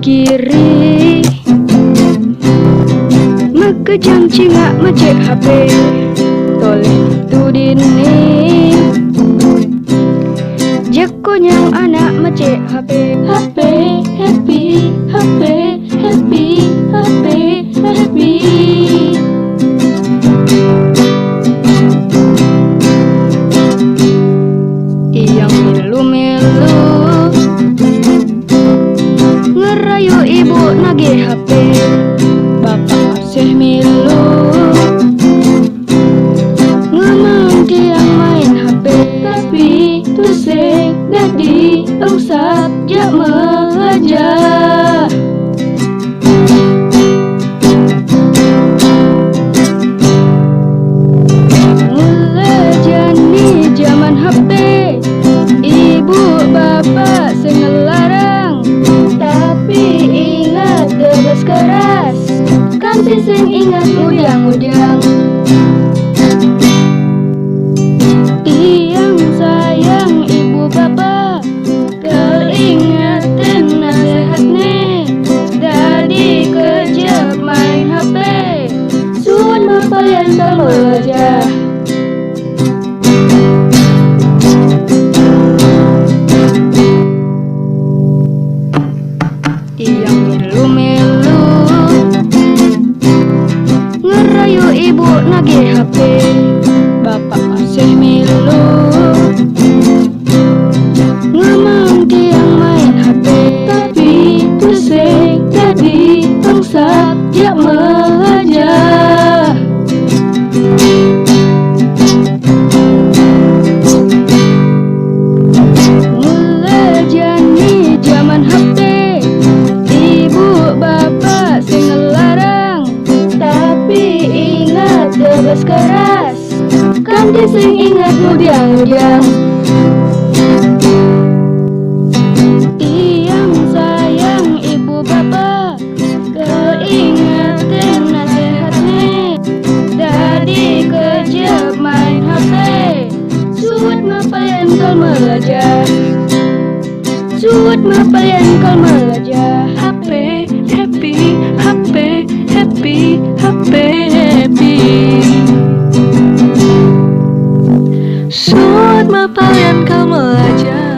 kiri Mekejang cingak macet HP Toleh tu dini Jekonyang anak macet HP HP, happy, HP, happy, HP, happy. Iyang milu-milu ngerayu ibu nagih HP Bapak masih milu ngemang tiang main HP Tapi tusik dadi usap jak mengajar. Mulai jani zaman HP ibu bapak sing ngelarang Tapi ingat terus keras, kanti sing ingat mudang-mudang. Tiang sayang ibu bapak keingetin nasihatnya Dadi kejap main HP Suun mapalian kamu aja. Iyang milu-milu ngerayu ibu nagih HP Bapak masih milu ngemang tiang main HP Tapi tusik dadi usap jak mengajar. Mulai jani zaman HP ibu bapak sing ngelarang Tapi ingat terus keras, kanti sing ingat mudang-mudang. Tiang sayang ibu bapak keingetin nasihatnya Dadi kejap main HP Suut mapalian kal melajar Suut mapalian kal melajar HP, happy, HP, happy, HP, happy. Suut mapalian kamu aja.